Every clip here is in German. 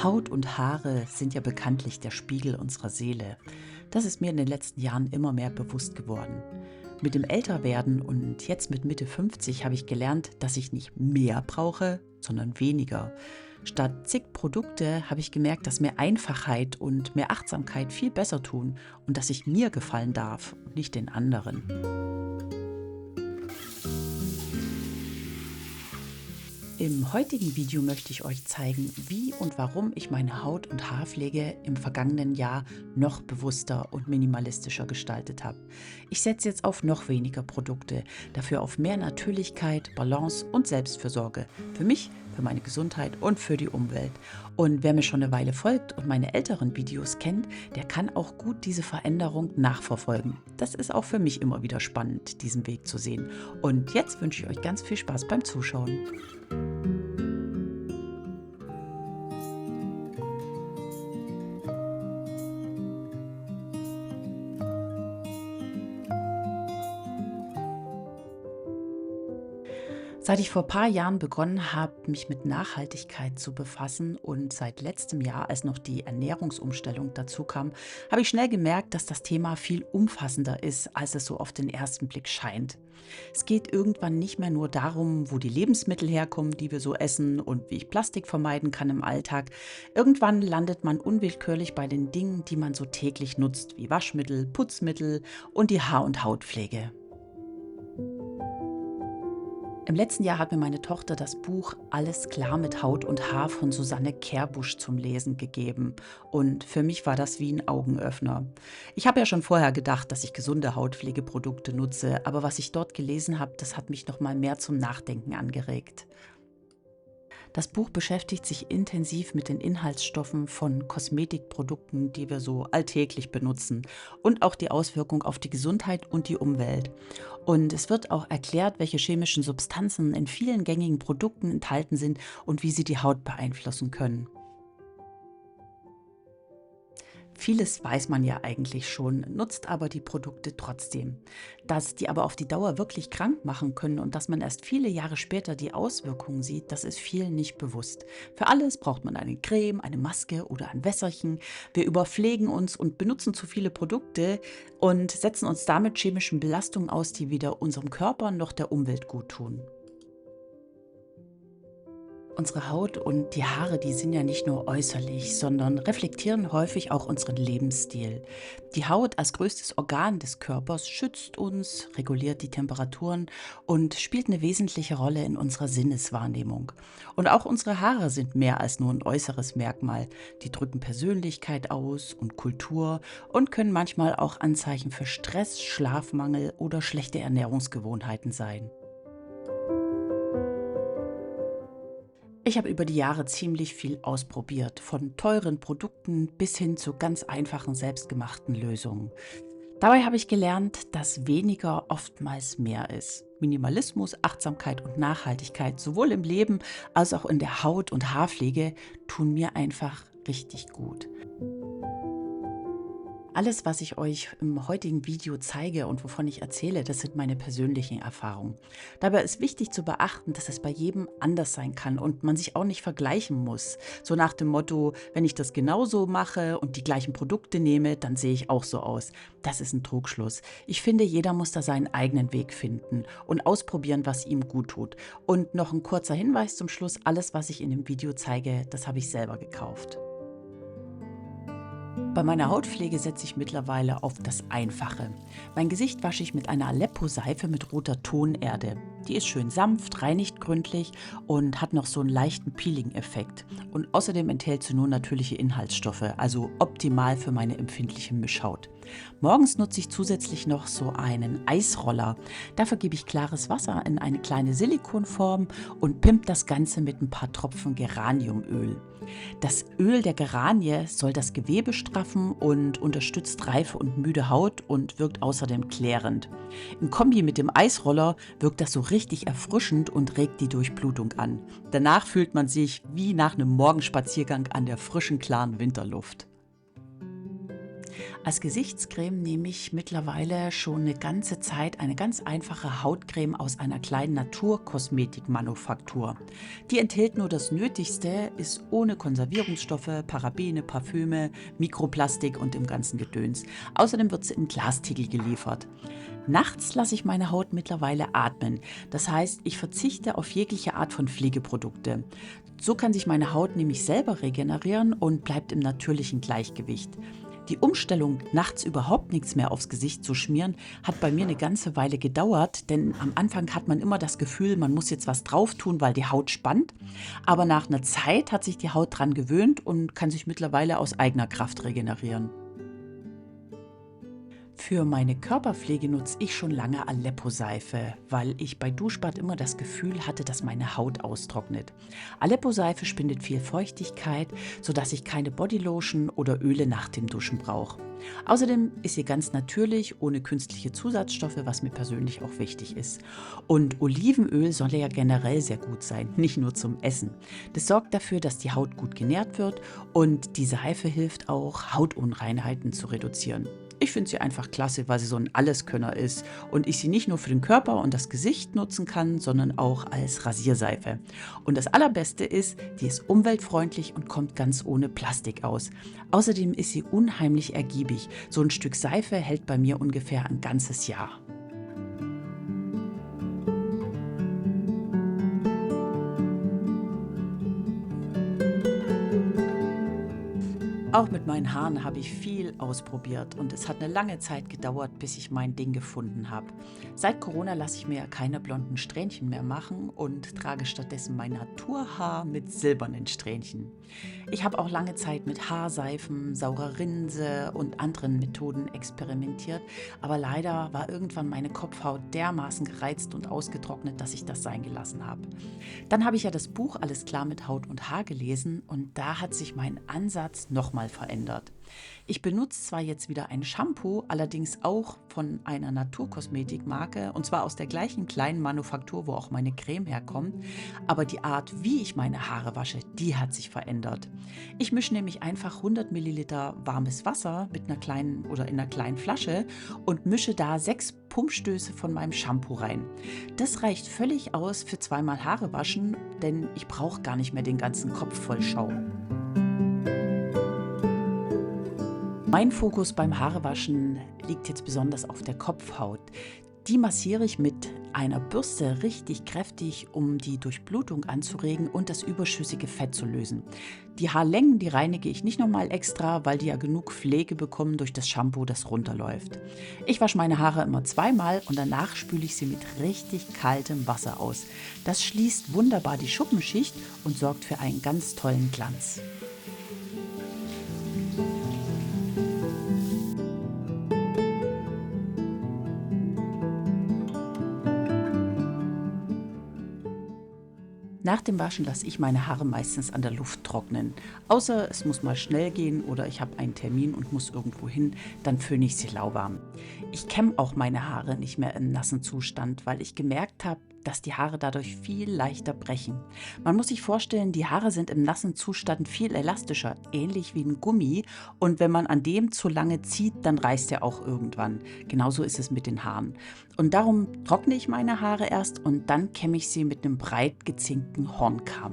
Haut und Haare sind ja bekanntlich der Spiegel unserer Seele. Das ist mir in den letzten Jahren immer mehr bewusst geworden. Mit dem Älterwerden und jetzt mit Mitte 50 habe ich gelernt, dass ich nicht mehr brauche, sondern weniger. Statt zig Produkte habe ich gemerkt, dass mir Einfachheit und mehr Achtsamkeit viel besser tun und dass ich mir gefallen darf und nicht den anderen. Im heutigen Video möchte ich euch zeigen, wie und warum ich meine Haut- und Haarpflege im vergangenen Jahr noch bewusster und minimalistischer gestaltet habe. Ich setze jetzt auf noch weniger Produkte, dafür auf mehr Natürlichkeit, Balance und Selbstfürsorge. Für mich, für meine Gesundheit und für die Umwelt. Und wer mir schon eine Weile folgt und meine älteren Videos kennt, der kann auch gut diese Veränderung nachverfolgen. Das ist auch für mich immer wieder spannend, diesen Weg zu sehen. Und jetzt wünsche ich euch ganz viel Spaß beim Zuschauen. Seit ich vor ein paar Jahren begonnen habe, mich mit Nachhaltigkeit zu befassen und seit letztem Jahr, als noch die Ernährungsumstellung dazu kam, habe ich schnell gemerkt, dass das Thema viel umfassender ist, als es so auf den ersten Blick scheint. Es geht irgendwann nicht mehr nur darum, wo die Lebensmittel herkommen, die wir so essen und wie ich Plastik vermeiden kann im Alltag. Irgendwann landet man unwillkürlich bei den Dingen, die man so täglich nutzt, wie Waschmittel, Putzmittel und die Haar- und Hautpflege. Im letzten Jahr hat mir meine Tochter das Buch Alles klar mit Haut und Haar von Susanne Kehrbusch zum Lesen gegeben. Und für mich war das wie ein Augenöffner. Ich habe ja schon vorher gedacht, dass ich gesunde Hautpflegeprodukte nutze, aber was ich dort gelesen habe, das hat mich noch mal mehr zum Nachdenken angeregt. Das Buch beschäftigt sich intensiv mit den Inhaltsstoffen von Kosmetikprodukten, die wir so alltäglich benutzen und auch die Auswirkung auf die Gesundheit und die Umwelt. Und es wird auch erklärt, welche chemischen Substanzen in vielen gängigen Produkten enthalten sind und wie sie die Haut beeinflussen können. Vieles weiß man ja eigentlich schon, nutzt aber die Produkte trotzdem. Dass die aber auf die Dauer wirklich krank machen können und dass man erst viele Jahre später die Auswirkungen sieht, das ist vielen nicht bewusst. Für alles braucht man eine Creme, eine Maske oder ein Wässerchen. Wir überpflegen uns und benutzen zu viele Produkte und setzen uns damit chemischen Belastungen aus, die weder unserem Körper noch der Umwelt gut tun. Unsere Haut und die Haare, die sind ja nicht nur äußerlich, sondern reflektieren häufig auch unseren Lebensstil. Die Haut als größtes Organ des Körpers schützt uns, reguliert die Temperaturen und spielt eine wesentliche Rolle in unserer Sinneswahrnehmung. Und auch unsere Haare sind mehr als nur ein äußeres Merkmal. Die drücken Persönlichkeit aus und Kultur und können manchmal auch Anzeichen für Stress, Schlafmangel oder schlechte Ernährungsgewohnheiten sein. Ich habe über die Jahre ziemlich viel ausprobiert, von teuren Produkten bis hin zu ganz einfachen selbstgemachten Lösungen. Dabei habe ich gelernt, dass weniger oftmals mehr ist. Minimalismus, Achtsamkeit und Nachhaltigkeit, sowohl im Leben als auch in der Haut- und Haarpflege, tun mir einfach richtig gut. Alles, was ich euch im heutigen Video zeige und wovon ich erzähle, das sind meine persönlichen Erfahrungen. Dabei ist wichtig zu beachten, dass es bei jedem anders sein kann und man sich auch nicht vergleichen muss. So nach dem Motto, wenn ich das genauso mache und die gleichen Produkte nehme, dann sehe ich auch so aus. Das ist ein Trugschluss. Ich finde, jeder muss da seinen eigenen Weg finden und ausprobieren, was ihm gut tut. Und noch ein kurzer Hinweis zum Schluss, alles, was ich in dem Video zeige, das habe ich selber gekauft. Bei meiner Hautpflege setze ich mittlerweile auf das Einfache. Mein Gesicht wasche ich mit einer Aleppo-Seife mit roter Tonerde. Die ist schön sanft, reinigt gründlich und hat noch so einen leichten Peeling-Effekt. Und außerdem enthält sie nur natürliche Inhaltsstoffe, also optimal für meine empfindliche Mischhaut. Morgens nutze ich zusätzlich noch so einen Eisroller. Dafür gebe ich klares Wasser in eine kleine Silikonform und pimp das Ganze mit ein paar Tropfen Geraniumöl. Das Öl der Geranie soll das Gewebe straffen und unterstützt reife und müde Haut und wirkt außerdem klärend. Im Kombi mit dem Eisroller wirkt das so richtig erfrischend und regt die Durchblutung an. Danach fühlt man sich wie nach einem Morgenspaziergang an der frischen, klaren Winterluft. Als Gesichtscreme nehme ich mittlerweile schon eine ganze Zeit eine ganz einfache Hautcreme aus einer kleinen Naturkosmetikmanufaktur. Die enthält nur das Nötigste, ist ohne Konservierungsstoffe, Parabene, Parfüme, Mikroplastik und im ganzen Gedöns. Außerdem wird sie im Glastiegel geliefert. Nachts lasse ich meine Haut mittlerweile atmen. Das heißt, ich verzichte auf jegliche Art von Pflegeprodukte. So kann sich meine Haut nämlich selber regenerieren und bleibt im natürlichen Gleichgewicht. Die Umstellung, nachts überhaupt nichts mehr aufs Gesicht zu schmieren, hat bei mir eine ganze Weile gedauert, denn am Anfang hat man immer das Gefühl, man muss jetzt was drauf tun, weil die Haut spannt. Aber nach einer Zeit hat sich die Haut dran gewöhnt und kann sich mittlerweile aus eigener Kraft regenerieren. Für meine Körperpflege nutze ich schon lange Aleppo-Seife, weil ich bei Duschbad immer das Gefühl hatte, dass meine Haut austrocknet. Aleppo-Seife spendet viel Feuchtigkeit, sodass ich keine Bodylotion oder Öle nach dem Duschen brauche. Außerdem ist sie ganz natürlich, ohne künstliche Zusatzstoffe, was mir persönlich auch wichtig ist. Und Olivenöl soll ja generell sehr gut sein, nicht nur zum Essen. Das sorgt dafür, dass die Haut gut genährt wird und die Seife hilft auch, Hautunreinheiten zu reduzieren. Ich finde sie einfach klasse, weil sie so ein Alleskönner ist und ich sie nicht nur für den Körper und das Gesicht nutzen kann, sondern auch als Rasierseife. Und das Allerbeste ist, die ist umweltfreundlich und kommt ganz ohne Plastik aus. Außerdem ist sie unheimlich ergiebig. So ein Stück Seife hält bei mir ungefähr ein ganzes Jahr. Auch mit meinen Haaren habe ich viel ausprobiert und es hat eine lange Zeit gedauert, bis ich mein Ding gefunden habe. Seit Corona lasse ich mir ja keine blonden Strähnchen mehr machen und trage stattdessen mein Naturhaar mit silbernen Strähnchen. Ich habe auch lange Zeit mit Haarseifen, saurer Rinse und anderen Methoden experimentiert, aber leider war irgendwann meine Kopfhaut dermaßen gereizt und ausgetrocknet, dass ich das sein gelassen habe. Dann habe ich ja das Buch Alles klar mit Haut und Haar gelesen und da hat sich mein Ansatz nochmal verändert. Ich benutze zwar jetzt wieder ein Shampoo, allerdings auch von einer Naturkosmetikmarke und zwar aus der gleichen kleinen Manufaktur, wo auch meine Creme herkommt, aber die Art, wie ich meine Haare wasche, die hat sich verändert. Ich mische nämlich einfach 100 Milliliter warmes Wasser mit einer kleinen oder in einer kleinen Flasche und mische da 6 Pumpstöße von meinem Shampoo rein. Das reicht völlig aus für zweimal Haare waschen, denn ich brauche gar nicht mehr den ganzen Kopf voll Schaum. Mein Fokus beim Haarewaschen liegt jetzt besonders auf der Kopfhaut. Die massiere ich mit einer Bürste richtig kräftig, um die Durchblutung anzuregen und das überschüssige Fett zu lösen. Die Haarlängen, die reinige ich nicht nochmal extra, weil die ja genug Pflege bekommen durch das Shampoo, das runterläuft. Ich wasche meine Haare immer zweimal und danach spüle ich sie mit richtig kaltem Wasser aus. Das schließt wunderbar die Schuppenschicht und sorgt für einen ganz tollen Glanz. Nach dem Waschen lasse ich meine Haare meistens an der Luft trocknen. Außer es muss mal schnell gehen oder ich habe einen Termin und muss irgendwo hin, dann föhne ich sie lauwarm. Ich kämme auch meine Haare nicht mehr im nassen Zustand, weil ich gemerkt habe, dass die Haare dadurch viel leichter brechen. Man muss sich vorstellen, die Haare sind im nassen Zustand viel elastischer, ähnlich wie ein Gummi. Und wenn man an dem zu lange zieht, dann reißt er auch irgendwann. Genauso ist es mit den Haaren. Und darum trockne ich meine Haare erst und dann kämme ich sie mit einem breit gezinkten Hornkamm.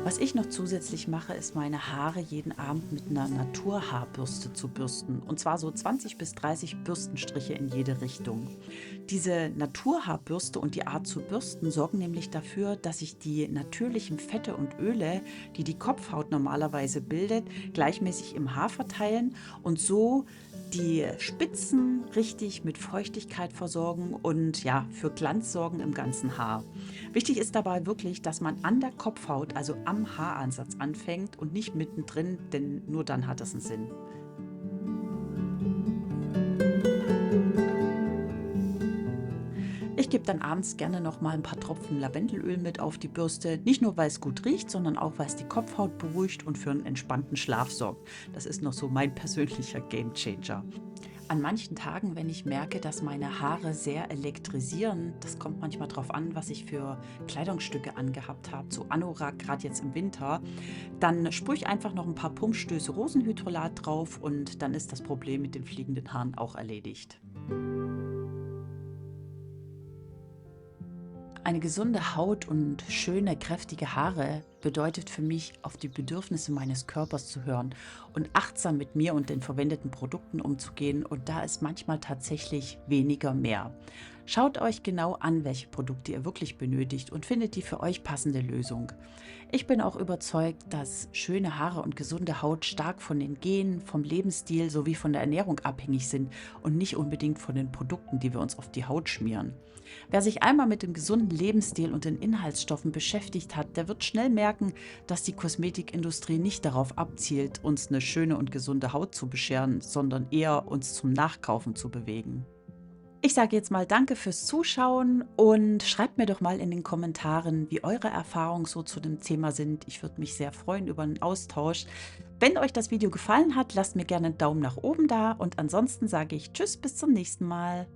Was ich noch zusätzlich mache, ist meine Haare jeden Abend mit einer Naturhaarbürste zu bürsten. Und zwar so 20 bis 30 Bürstenstriche in jede Richtung. Diese Naturhaarbürste und die Art zu bürsten sorgen nämlich dafür, dass sich die natürlichen Fette und Öle, die die Kopfhaut normalerweise bildet, gleichmäßig im Haar verteilen und so die Spitzen richtig mit Feuchtigkeit versorgen und ja, für Glanz sorgen im ganzen Haar. Wichtig ist dabei wirklich, dass man an der Kopfhaut, also am Haaransatz anfängt und nicht mittendrin, denn nur dann hat es einen Sinn. Ich gebe dann abends gerne noch mal ein paar Tropfen Lavendelöl mit auf die Bürste. Nicht nur, weil es gut riecht, sondern auch, weil es die Kopfhaut beruhigt und für einen entspannten Schlaf sorgt. Das ist noch so mein persönlicher Gamechanger. An manchen Tagen, wenn ich merke, dass meine Haare sehr elektrisieren, das kommt manchmal drauf an, was ich für Kleidungsstücke angehabt habe, so Anorak, gerade jetzt im Winter, dann sprühe ich einfach noch ein paar Pumpstöße Rosenhydrolat drauf und dann ist das Problem mit den fliegenden Haaren auch erledigt. Eine gesunde Haut und schöne, kräftige Haare bedeutet für mich, auf die Bedürfnisse meines Körpers zu hören und achtsam mit mir und den verwendeten Produkten umzugehen. Und da ist manchmal tatsächlich weniger mehr. Schaut euch genau an, welche Produkte ihr wirklich benötigt und findet die für euch passende Lösung. Ich bin auch überzeugt, dass schöne Haare und gesunde Haut stark von den Genen, vom Lebensstil sowie von der Ernährung abhängig sind und nicht unbedingt von den Produkten, die wir uns auf die Haut schmieren. Wer sich einmal mit dem gesunden Lebensstil und den Inhaltsstoffen beschäftigt hat, der wird schnell merken, dass die Kosmetikindustrie nicht darauf abzielt, uns eine schöne und gesunde Haut zu bescheren, sondern eher uns zum Nachkaufen zu bewegen. Ich sage jetzt mal danke fürs Zuschauen und schreibt mir doch mal in den Kommentaren, wie eure Erfahrungen so zu dem Thema sind. Ich würde mich sehr freuen über einen Austausch. Wenn euch das Video gefallen hat, lasst mir gerne einen Daumen nach oben da und ansonsten sage ich Tschüss, bis zum nächsten Mal.